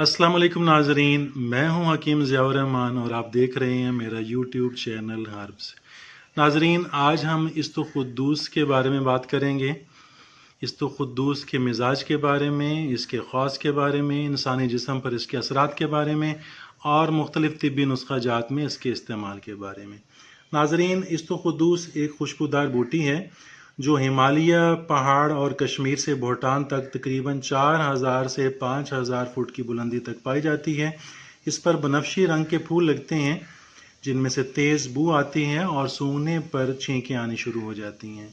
अस्सलाम वालेकुम नाजरीन, मैं हूं हकीम ज़ियाउर रहमान और आप देख रहे हैं मेरा यूट्यूब चैनल हर्ब्स। नाजरीन, आज हम इस्तुख़ुद्दूस के बारे में बात करेंगे। इस्तुख़ुद्दूस के मिजाज के बारे में, इसके ख़ास के बारे में, इंसानी जिस्म पर इसके असरात के बारे में और मुख्तलिफ़ तिब्बी नुस्ख़ा जात में इसके इस्तेमाल के बारे में। नाजरीन, इस्तुख़ुद्दूस एक खुशबूदार बूटी है जो हिमालय पहाड़ और कश्मीर से भूटान तक तकरीबन 4000 से 5000 फुट की बुलंदी तक पाई जाती है। इस पर बनफशी रंग के फूल लगते हैं जिनमें से तेज़ बू आती है और सूंघने पर छींकें आनी शुरू हो जाती हैं।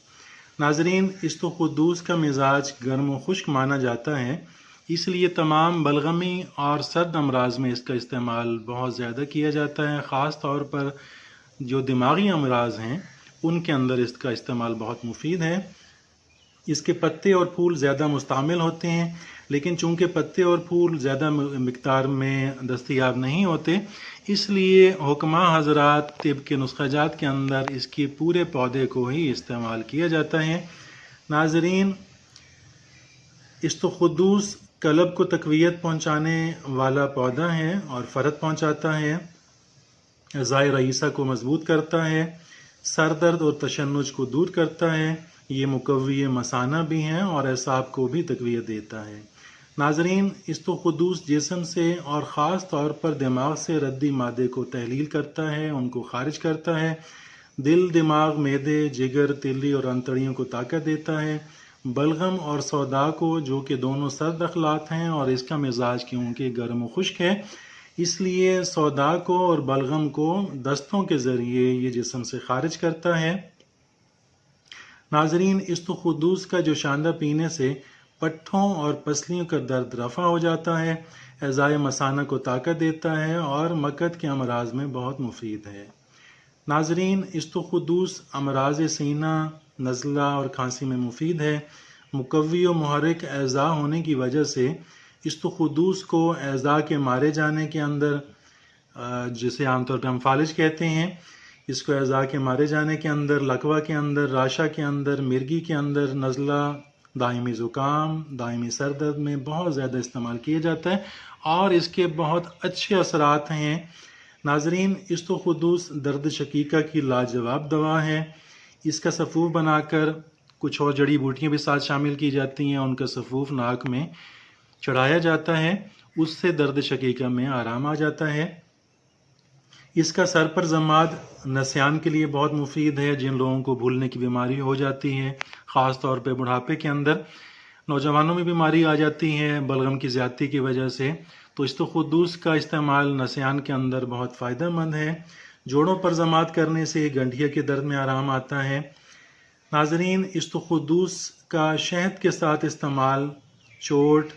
नाजरीन, इस्तुख़ुद्दूस का मिजाज गर्म व खुश्क माना जाता है, इसलिए तमाम बलगमी और सर्द अमराज में इसका इस्तेमाल बहुत ज़्यादा किया जाता है। ख़ास तौर पर जो दिमागी अमराज हैं उनके अंदर इसका इस्तेमाल बहुत मुफीद है। इसके पत्ते और फूल ज़्यादा मुस्तामिल होते हैं, लेकिन चूँकि पत्ते और फूल ज़्यादा मिक़दार में दस्तयाब नहीं होते, इसलिए हुक्मा हज़रात तिब के नुस्ख़ाजात के अंदर इसके पूरे पौधे को ही इस्तेमाल किया जाता है। नाज़रीन, इस्तुख़ुद्दूस कलब को तक़वियत पहुँचाने वाला पौधा है और फ़रद पहुँचाता है, अज़ाए रईसा को मज़बूत करता है, सर दर्द और तशन्नुज को दूर करता है। ये मुकव्वी मसाना भी हैं और एसाब को भी तक़वियत देता है। नाज़रीन, इस्तुख़ुद्दूस जिस्म से और ख़ास तौर पर दिमाग से रद्दी मादे को तहलील करता है, उनको खारिज करता है। दिल, दिमाग, मैदे, जिगर, तिल्ली और अंतड़ियों को ताकत देता है। बलगम और सौदा को, जो कि दोनों सर्द अखलात हैं और इसका मिजाज क्योंकि गर्म व खुश्क है, इसलिए सौदा को और बलगम को दस्तों के ज़रिए ये जिस्म से खारिज करता है। नाजरीन, इस्तुख़ुद्दूस का जो शांदा पीने से पट्ठों और पसलियों का दर्द रफ़ा हो जाता है, अज़ाए मसाना को ताकत देता है और मकत के अमराज में बहुत मुफीद है। नाजरीन, इस्तुख़ुद्दूस अमराज सीना, नज़ला और खांसी में मुफीद है। मुकव्वी व मुहर्रिक अज़ा होने की वजह से इस्तुख़ुद्दूस को अज़ा के मारे जाने के अंदर, जिसे आमतौर पर हम फालिज कहते हैं, इसको अज़ा के मारे जाने के अंदर, लकवा के अंदर, राशा के अंदर, मिर्गी के अंदर, नज़ला, दायमी ज़ुकाम, दायमी सर दर्द में बहुत ज़्यादा इस्तेमाल किया जाता है और इसके बहुत अच्छे असरात हैं। नाजरीन, इस्तुख़ुद्दूस दर्द शकीका की लाजवाब दवा है। इसका सफ़ूफ़ बनाकर कुछ और जड़ी बूटियाँ भी साथ शामिल की जाती हैं, उनका सफ़ूफ़ नाक में चढ़ाया जाता है, उससे दर्द शकीका में आराम आ जाता है। इसका सर पर जमाद नस्यान के लिए बहुत मुफीद है। जिन लोगों को भूलने की बीमारी हो जाती है, ख़ास तौर पे बुढ़ापे के अंदर, नौजवानों में बीमारी आ जाती है बलगम की ज़्यादती की वजह से, तो इस्तुख़ुद्दूस का इस्तेमाल नस्यान के अंदर बहुत फ़ायदेमंद है। जोड़ों पर जमात करने से गंठिया के दर्द में आराम आता है। नाजरीन, इस्तुख़ुद्दूस का शहद के साथ इस्तेमाल चोट,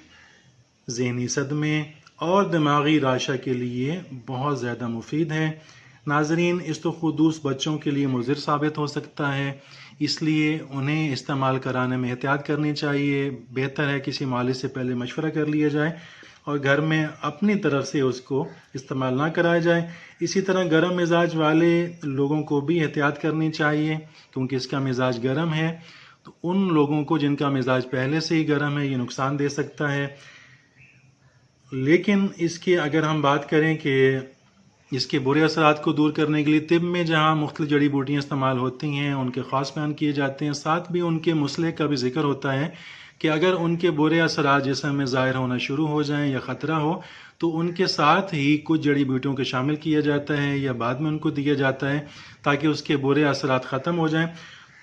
ज़हनी सदमे और दिमागी राशा के लिए बहुत ज़्यादा मुफीद है। नाजरीन, इस्तुख़ुद्दूस बच्चों के लिए मुज़िर साबित हो सकता है, इसलिए उन्हें इस्तेमाल कराने में एहतियात करनी चाहिए। बेहतर है किसी मालिज से पहले मशवरा कर लिया जाए और घर में अपनी तरफ से उसको इस्तेमाल ना कराया जाए। इसी तरह गर्म मिजाज वाले लोगों को भी एहतियात करनी चाहिए, क्योंकि इसका मिजाज गर्म है, तो उन लोगों को जिनका मिजाज पहले से ही गर्म है, ये नुकसान दे सकता है। लेकिन इसकी अगर हम बात करें कि इसके बुरे असरात को दूर करने के लिए तिब में जहाँ मुख्तलिफ जड़ी बूटियाँ इस्तेमाल होती हैं, उनके ख़ास बयान किए जाते हैं। साथ भी उनके मुसले का भी जिक्र होता है कि अगर उनके बुरे असरात जिस्म में ज़ाहिर होना शुरू हो जाएं या ख़तरा हो, तो उनके साथ ही कुछ जड़ी बूटियों को शामिल किया जाता है या बाद में उनको दिया जाता है ताकि उसके बुरे असरात ख़त्म हो जाएँ।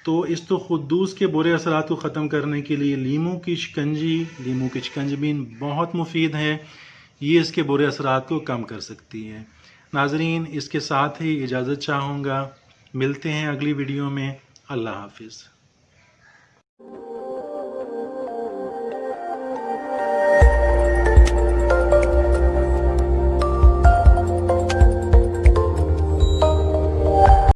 तो इस्तुख़ुद्दूस के बुरे असरात को ख़त्म करने के लिए लीमू की शिकंजबीन बहुत मुफीद है। ये इसके बुरे असरात को कम कर सकती है। नाजरीन, इसके साथ ही इजाज़त चाहूँगा। मिलते हैं अगली वीडियो में। अल्लाह हाफिज़।